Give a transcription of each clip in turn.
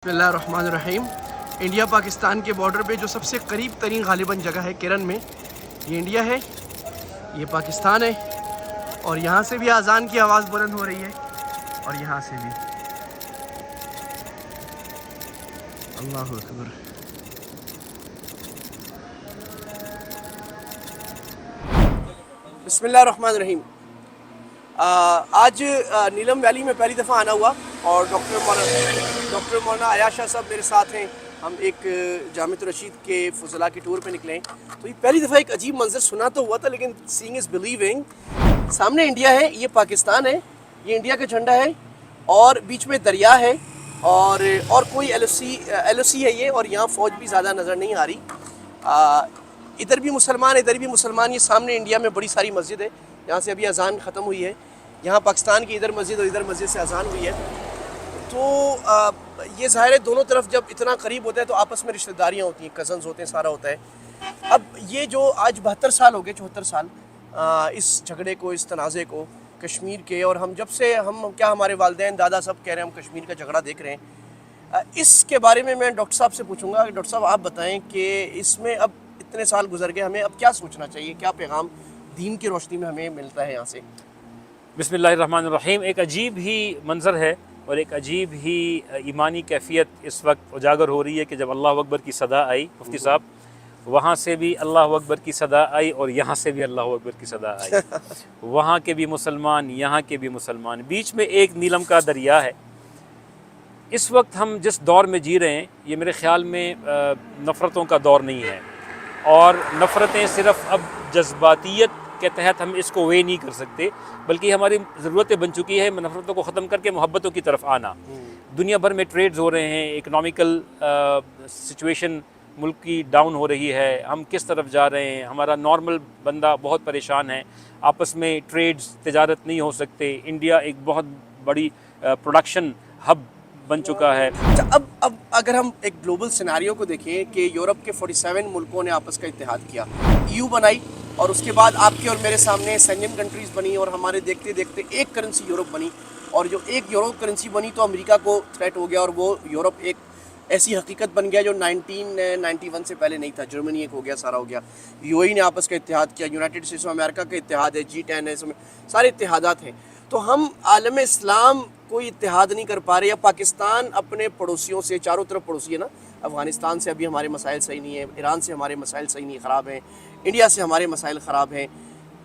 بسم اللہ الرحمن الرحیم۔ انڈیا پاکستان کے بارڈر پہ جو سب سے قریب ترین غالباً جگہ ہے کرن میں، یہ انڈیا ہے، یہ پاکستان ہے، اور یہاں سے بھی اذان کی آواز بلند ہو رہی ہے اور یہاں سے بھی۔ اللہ اکبر۔ بسم اللہ الرحمن الرحیم۔ آج نیلم ویلی میں پہلی دفعہ آنا ہوا اور ڈاکٹر مولانا عیاشہ صاحب میرے ساتھ ہیں۔ ہم ایک جامعۃ الرشید کے فضلاء کی ٹور پہ نکلے ہیں، تو یہ پہلی دفعہ ایک عجیب منظر سنا تو ہوا تھا، لیکن سینگ از بلیونگ۔ سامنے انڈیا ہے، یہ پاکستان ہے، یہ انڈیا کا جھنڈا ہے اور بیچ میں دریا ہے اور کوئی ایل او سی ہے یہ، اور یہاں فوج بھی زیادہ نظر نہیں آ رہی۔ ادھر بھی مسلمان، ادھر بھی مسلمان۔ یہ سامنے انڈیا میں بڑی ساری مسجد ہے، یہاں سے ابھی اذان ختم ہوئی ہے۔ یہاں پاکستان کی ادھر مسجد اور ادھر مسجد سے اذان ہوئی ہے۔ تو یہ ظاہر ہے دونوں طرف جب اتنا قریب ہوتا ہے تو آپس میں رشتہ داریاں ہوتی ہیں، کزنز ہوتے ہیں، سارا ہوتا ہے۔ اب یہ جو آج 72 سال ہو گئے، 74 سال اس جھگڑے کو، اس تنازع کو کشمیر کے، اور ہم جب سے ہمارے والدین دادا سب کہہ رہے ہیں ہم کشمیر کا جھگڑا دیکھ رہے ہیں۔ اس کے بارے میں ڈاکٹر صاحب سے پوچھوں گا کہ ڈاکٹر صاحب آپ بتائیں کہ اس میں اب اتنے سال گزر گئے، ہمیں اب کیا سوچنا چاہیے، کیا پیغام دین کی روشنی میں ہمیں ملتا ہے یہاں سے؟ بسم اللہ الرحمن الرحیم۔ ایک عجیب ہی منظر ہے اور ایک عجیب ہی ایمانی کیفیت اس وقت اجاگر ہو رہی ہے کہ جب اللہ اکبر کی صدا آئی، مفتی صاحب وہاں سے بھی اللہ اکبر کی صدا آئی اور یہاں سے بھی اللہ اکبر کی صدا آئی۔ وہاں کے بھی مسلمان، یہاں کے بھی مسلمان، بیچ میں ایک نیلم کا دریا ہے۔ اس وقت ہم جس دور میں جی رہے ہیں یہ میرے خیال میں نفرتوں کا دور نہیں ہے، اور نفرتیں صرف اب جذباتیت کے تحت ہم اس کو وے نہیں کر سکتے، بلکہ ہماری ضرورتیں بن چکی ہے نفرتوں کو ختم کر کے محبتوں کی طرف آنا۔ دنیا بھر میں ٹریڈز ہو رہے ہیں، اکنامیکل سچویشن ملک کی ڈاؤن ہو رہی ہے، ہم کس طرف جا رہے ہیں، ہمارا نارمل بندہ بہت پریشان ہے، آپس میں ٹریڈز تجارت نہیں ہو سکتے، انڈیا ایک بہت بڑی پروڈکشن ہب بن چکا ہے۔ اب اگر ہم ایک گلوبل سیناریو کو دیکھیں کہ یورپ کے 47 ملکوں نے آپس کا اتحاد کیا، EU بنائی، اور اس کے بعد آپ کے اور میرے سامنے سینجن کنٹریز بنی، اور ہمارے دیکھتے دیکھتے ایک کرنسی یورپ بنی، اور جو ایک یورپ کرنسی بنی تو امریکہ کو تھریٹ ہو گیا، اور وہ یورپ ایک ایسی حقیقت بن گیا جو 1991 سے پہلے نہیں تھا۔ جرمنی ایک ہو گیا، سارا ہو گیا۔ UAE نے آپس کا اتحاد کیا، یونائٹڈ اسٹیٹس آف امریکہ کا اتحاد ہے، G10 ہے، اس میں سارے اتحادات ہیں۔ تو ہم عالم اسلام کوئی اتحاد نہیں کر پا رہے، یا پاکستان اپنے پڑوسیوں سے، چاروں طرف پڑوسی ہے نا، افغانستان سے ابھی ہمارے مسائل صحیح نہیں ہیں، ایران سے ہمارے مسائل صحیح نہیں، خراب ہیں، انڈیا سے ہمارے مسائل خراب ہیں۔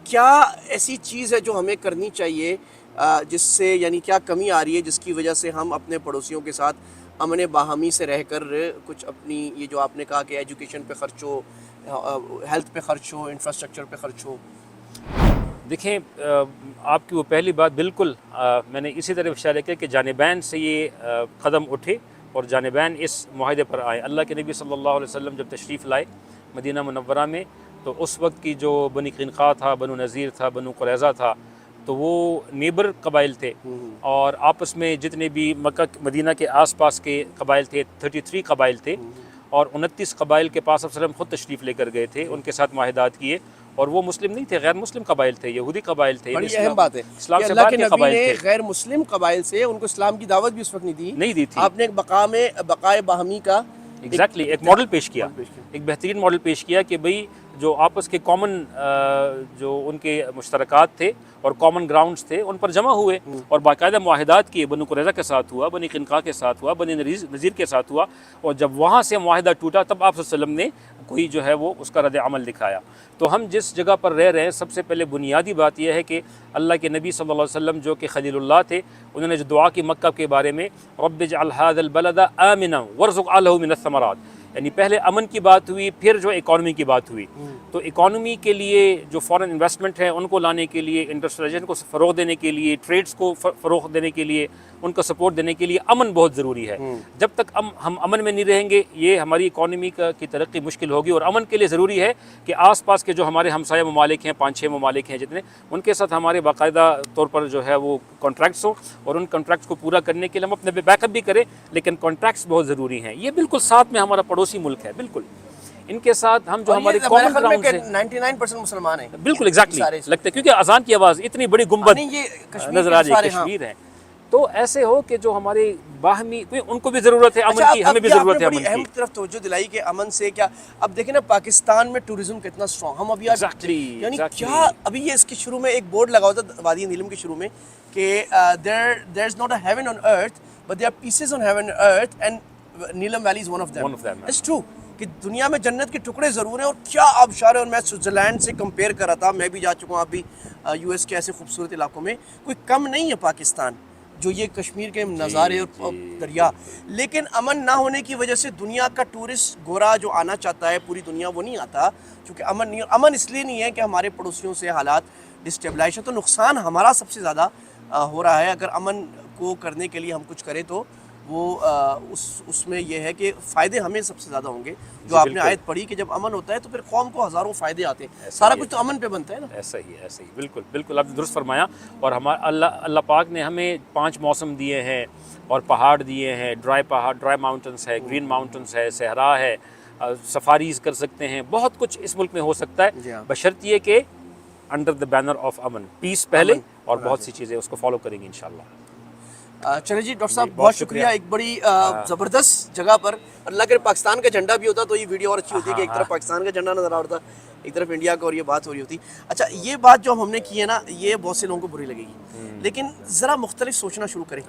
کیا ایسی چیز ہے جو ہمیں کرنی چاہیے جس سے، یعنی کیا کمی آ رہی ہے جس کی وجہ سے ہم اپنے پڑوسیوں کے ساتھ امن باہمی سے رہ کر کچھ اپنی، یہ جو آپ نے کہا کہ ایجوکیشن پہ خرچ ہو، ہیلتھ پہ خرچ ہو، انفراسٹرکچر پہ خرچ ہو؟ دیکھیں، آپ کی وہ پہلی بات بالکل میں نے اسی طرح اشارہ کیا کہ جانبین سے یہ قدم اٹھے اور جانبین اس معاہدے پر آئے۔ اللہ کے نبی صلی اللہ علیہ وسلم جب تشریف لائے مدینہ منورہ میں، تو اس وقت کی جو بنی قینقاع تھا، بنو نذیر تھا، بنو قریظہ تھا، تو وہ نیبر قبائل تھے، اور آپس میں جتنے بھی مکہ مدینہ کے آس پاس کے قبائل تھے 33 قبائل تھے، اور 29 قبائل کے پاس وسلم خود تشریف لے کر گئے تھے، ان کے ساتھ معاہدات کیے، اور وہ مسلم نہیں تھے، غیر مسلم قبائل تھے، یہودی قبائل تھے۔ بڑی اہم بات ہے اسلام کہ سے اللہ باہر کے کے نبی قبائل نے تھے، غیر مسلم قبائل سے ان کو اسلام کی دعوت بھی اس وقت نہیں دی تھی۔ آپ نے بقائے باہمی کا ایگزیکٹلی ایک ماڈل پیش کیا، ایک بہترین ماڈل پیش کیا کہ بھئی جو آپس کے کامن جو ان کے مشترکات تھے اور کامن گراؤنڈز تھے ان پر جمع ہوئے، اور باقاعدہ معاہدات کیے۔ بنو قریظہ کے ساتھ ہوا، بنی قینقاع کے ساتھ ہوا، بنی نذیر کے ساتھ ہوا، اور جب وہاں سے معاہدہ ٹوٹا تب آپ صلی اللہ علیہ وسلم نے کوئی جو ہے وہ اس کا رد عمل دکھایا۔ تو ہم جس جگہ پر رہ رہے ہیں، سب سے پہلے بنیادی بات یہ ہے کہ اللہ کے نبی صلی اللہ علیہ وسلم جو کہ خلیل اللہ تھے، انہوں نے جو دعا کی مکہ کے بارے میں، رب اجعل ھذا البلد آمنا وارزق اہلہ من الثمرات، یعنی پہلے امن کی بات ہوئی، پھر جو اکانومی کی بات ہوئی۔ تو اکانومی کے لیے جو فورن انویسٹمنٹ ہے ان کو لانے کے لیے، انڈسٹریلائزیشن کو فروغ دینے کے لیے، ٹریڈز کو فروغ دینے کے لیے، ان کو سپورٹ دینے کے لیے امن بہت ضروری ہے۔ جب تک ہم امن میں نہیں رہیں گے یہ ہماری اکانومی کی ترقی مشکل ہوگی، اور امن کے لیے ضروری ہے کہ آس پاس کے جو ہمارے ہمسایہ ممالک ہیں، 5-6 ممالک ہیں جتنے، ان کے ساتھ ہمارے باقاعدہ طور پر جو ہے وہ کانٹریکٹس ہوں، اور ان کانٹریکٹس کو پورا کرنے کے لیے ہم اپنے بیک اپ بھی کریں، لیکن کانٹریکٹس بہت ضروری ہیں۔ یہ بالکل ساتھ میں ہمارا پڑوسی ملک ہے، بالکل ان کے ساتھ ہم جو ہمارے کامن گراؤنڈ سے 99% مسلمان ہیں، بالکل ایگزیکٹلی لگتا ہے، کیونکہ اذان کی آواز اتنی بڑی گنبد نظر آ رہی ہے، کشمیر ہے۔ تو ایسے ہو کہ جو ہمارے باہمی ان کو بھی ضرورت ہے امن کی, ہمیں بھی ضرورت ہے امن کی. اہم طرف توجہ دلائی کہ امن سے کیا, اب دیکھیں نا پاکستان میں ٹورزم کتنا اسٹرانگ, ہم ابھی یعنی کیا ابھی یہ اس کے شروع میں ایک بورڈ لگا ہوتا وادی نیلم کے شروع میں کہ there is not a heaven on earth but there are pieces on heaven on earth and Neelam Valley is one of them. It's true کہ دنیا میں جنت کے ٹکڑے ضرور ہیں, اور کیا آبشار ہے. اور میں سوئٹزرلینڈ سے کمپیئر کر رہا تھا, میں بھی جا چکا ہوں, آپ بھی یو ایس کے ایسے خوبصورت علاقوں میں, کوئی کم نہیں ہے پاکستان جو یہ کشمیر کے نظارے اور دریا. لیکن امن نہ ہونے کی وجہ سے دنیا کا ٹورسٹ گورا جو آنا چاہتا ہے پوری دنیا وہ نہیں آتا, کیونکہ امن نہیں. امن اس لیے نہیں ہے کہ ہمارے پڑوسیوں سے حالات ڈسٹیبلائز ہے, تو نقصان ہمارا سب سے زیادہ ہو رہا ہے. اگر امن کو کرنے کے لیے ہم کچھ کریں تو وہ اس میں یہ ہے کہ فائدے ہمیں سب سے زیادہ ہوں گے. جو آپ نے آیت پڑھی کہ جب امن ہوتا ہے تو پھر قوم کو ہزاروں فائدے آتے ہیں, سارا کچھ تو امن پہ بنتا ہے نا. ایسا ہی بالکل بالکل آپ نے درست فرمایا. اور ہمارا اللہ پاک نے ہمیں 5 موسم دیے ہیں اور پہاڑ دیے ہیں, ڈرائی ماؤنٹنس ہے, گرین ماؤنٹنس ہے, صحرا ہے, سفاریز کر سکتے ہیں, بہت کچھ اس ملک میں ہو سکتا ہے, بشرط یہ کہ انڈر دا بینر آف امن, پیس پہلے, اور بہت سی چیزیں اس کو فالو کریں گے انشاءاللہ. چلے جی ڈاکٹر صاحب بہت شکریہ, ایک بڑی زبردست جگہ پر. اللہ کے پاکستان کا جھنڈا بھی ہوتا تو یہ ویڈیو اور اچھی ہوتی ہے کہ ایک طرف پاکستان کا جھنڈا نظر آ رہا تھا, ایک طرف انڈیا کا, اور یہ بات ہو رہی ہوتی. اچھا یہ بات جو ہم نے کی ہے نا, یہ بہت سے لوگوں کو بری لگے گی, لیکن ذرا مختلف سوچنا شروع کریں.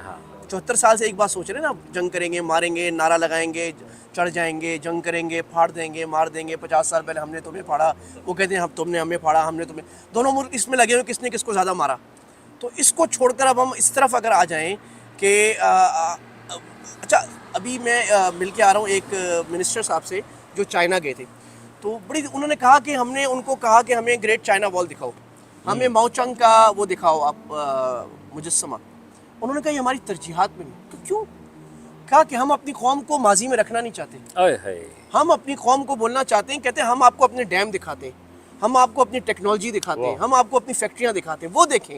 74 سال سے ایک بات سوچ رہے ہیں نا, جنگ کریں گے, ماریں گے, نعرہ لگائیں گے, چڑھ جائیں گے, جنگ کریں گے, پھاڑ دیں گے, مار دیں گے. 50 سال پہلے ہم نے تمہیں پھاڑا, وہ کہتے ہیں تم نے ہمیں پھاڑا, ہم نے تمہیں. دونوں ملک اس میں لگے ہوئے کس نے کس کو زیادہ مارا. تو اس کو چھوڑ کر اب ہم اس طرف اگر آ جائیں کہ اچھا ابھی میں مل کے آ رہا ہوں ایک منسٹر صاحب سے جو چائنا گئے تھے, تو بڑی انہوں نے کہا کہ ہم نے ان کو کہا کہ ہمیں گریٹ چائنا وال دکھاؤ, ہمیں ماؤ چنگ کا وہ دکھاؤ آپ مجسمہ. انہوں نے کہا یہ ہماری ترجیحات میں نہیں. کیوں؟ کہا کہ ہم اپنی قوم کو ماضی میں رکھنا نہیں چاہتے, ہم اپنی قوم کو بولنا چاہتے ہیں, کہتے ہیں ہم آپ کو اپنے ڈیم دکھاتے ہیں, ہم آپ کو اپنی ٹیکنالوجی دکھاتے ہیں, ہم آپ کو اپنی فیکٹریاں دکھاتے ہیں, وہ دیکھیں.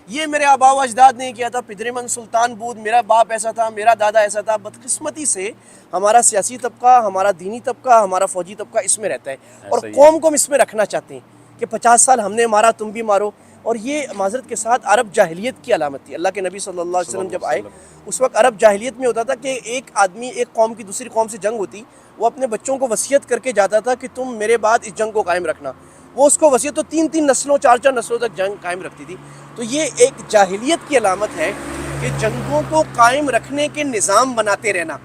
یہ میرے آبا و اجداد نے کیا تھا, پدرمن سلطان بود, میرا باپ ایسا تھا, میرا دادا ایسا تھا. بدقسمتی سے ہمارا سیاسی طبقہ, ہمارا دینی طبقہ, ہمارا فوجی طبقہ اس میں رہتا ہے, اور قوم کو ہم اس میں رکھنا چاہتے ہیں کہ 50 سال ہم نے مارا تم بھی مارو. اور یہ معذرت کے ساتھ عرب جاہلیت کی علامت تھی. اللہ کے نبی صلی اللہ علیہ وسلم جب آئے اس وقت عرب جاہلیت میں ہوتا تھا کہ ایک آدمی ایک قوم کی دوسری قوم سے جنگ ہوتی, وہ اپنے بچوں کو وصیت کر کے جاتا تھا کہ تم میرے بعد اس جنگ کو قائم رکھنا. وہ اس کو وصیت تو 3 نسلوں 4 نسلوں تک جنگ قائم رکھتی تھی. تو یہ ایک جاہلیت کی علامت ہے کہ جنگوں کو قائم رکھنے کے نظام بناتے رہنا,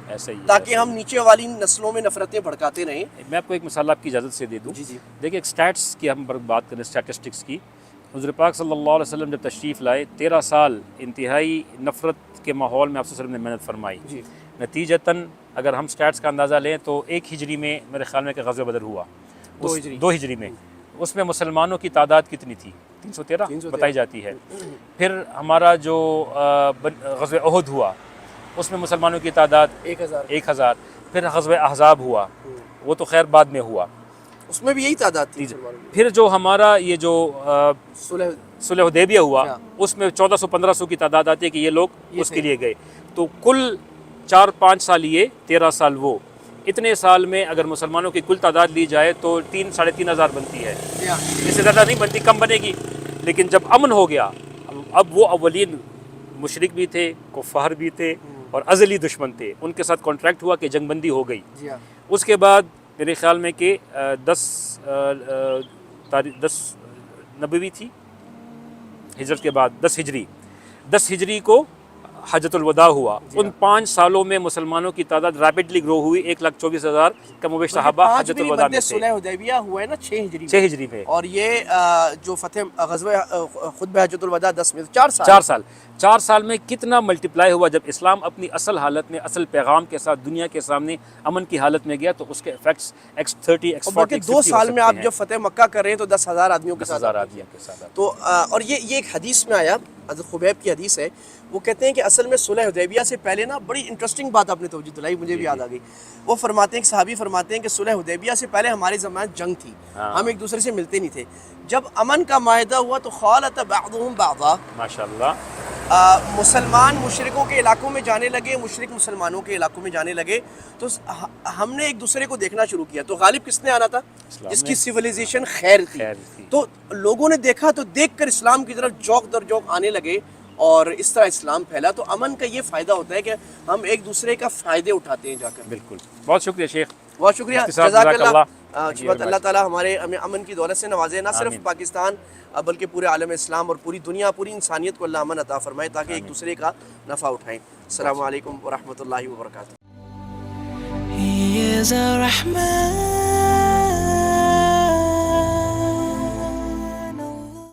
تاکہ ہم نیچے والی نسلوں میں نفرتیں بھڑکاتے رہیں. میں آپ کو ایک مثال آپ کی اجازت سے دے دوں. دیکھیں ایک سٹیٹس کی ہم بات کریں, اسٹیٹسٹکس کی. حضور پاک صلی اللہ علیہ وسلم جب تشریف لائے 13 سال انتہائی نفرت کے ماحول میں آپ صلی اللہ علیہ وسلم نے محنت فرمائی. نتیجتاً اگر ہم سٹیٹس کا اندازہ لیں تو 1 ہجری میں میرے خیال میں کہ غزوہ بدر ہوا, 2 ہجری میں. اس میں مسلمانوں کی تعداد کتنی تھی؟ 313 بتائی جاتی ہے. پھر ہمارا جو غزوہ احد ہوا اس میں مسلمانوں کی تعداد 1000. پھر غزوہ احزاب ہوا, وہ تو خیر بعد میں ہوا, اس میں بھی یہی تعداد تھی. پھر جو ہمارا یہ جو صلح حدیبیہ ہوا اس میں 1400-1500 کی تعداد آتی ہے کہ یہ لوگ اس کے لیے گئے. تو کل 4-5 سال یہ, 13 سال وہ, اتنے سال میں اگر مسلمانوں کی کل تعداد لی جائے تو 3-3.5 ہزار بنتی ہے. اس سے زیادہ نہیں بنتی, کم بنے گی. لیکن جب امن ہو گیا, اب وہ اولین مشرک بھی تھے, کفار بھی تھے, اور ازلی دشمن تھے, ان کے ساتھ کانٹریکٹ ہوا کہ جنگ بندی ہو گئی. اس کے بعد میرے خیال میں کہ 10 نبوی تھی ہجرت کے بعد, 10 ہجری کو حجۃ الوداع ہوا. ان 5 سالوں میں مسلمانوں کی تعداد ریپڈلی گرو ہوئی. 1,24,000 کم و بیش صحابہ حجۃ الوداع میں تھے. صلح حدیبیہ ہوا ہے نا 6 ہجری میں, اور یہ جو فتح غزوہ خطبہ حجۃ الوداع 10 میں 4 سال میں کتنا ملٹیپلائی ہوا. جب اسلام اپنی اصل حالت میں, اصل پیغام کے ساتھ دنیا کے سامنے امن کی حالت میں گیا تو اس کے ایفیکٹس X30 X40 2 سال میں آپ جب فتح مکہ کر رہے ہیں تو 10,000 آدمیوں کے ساتھ. تو اور یہ ایک حدیث میں آیا, حضرت خبیب کی حدیث ہے, وہ کہتے ہیں کہ اصل میں صلح حدیبیہ سے پہلے نا بڑی انٹرسٹنگ بات آپ نے توجہ دلائی, مجھے بھی یاد آ گئی. وہ فرماتے ہیں کہ صحابی فرماتے ہیں کہ صلح حدیبیہ سے پہلے ہمارے زمانے جنگ تھی, ہم ایک دوسرے سے ملتے نہیں تھے. جب امن کا معاہدہ ہوا تو خالط بعضهم بعضا, ماشاءاللہ, مسلمان مشرکوں کے علاقوں میں جانے لگے, مشرک مسلمانوں کے علاقوں میں جانے لگے. تو ہم نے ایک دوسرے کو دیکھنا شروع کیا. تو غالب کس نے آنا تھا؟ جس کی سویلائزیشن خیر تھی. تو لوگوں نے دیکھا تو دیکھ کر اسلام کی طرف جوق در جوق آنے لگے, اور اس طرح اسلام پھیلا. تو امن کا یہ فائدہ ہوتا ہے کہ ہم ایک دوسرے کا فائدے اٹھاتے ہیں جا کر. بالکل. بہت شکریہ شیخ. بہت شکریہ. اختصار جزاک جزاک اللہ. اللہ. اللہ تعالیٰ ہمیں امن کی دولت سے نوازے, نہ صرف پاکستان بلکہ پورے عالم اسلام اور پوری دنیا, پوری انسانیت کو اللہ امن عطا فرمائے تاکہ ایک دوسرے کا نفع اٹھائیں. السلام علیکم ورحمۃ اللہ وبرکاتہ. He is a Rahman.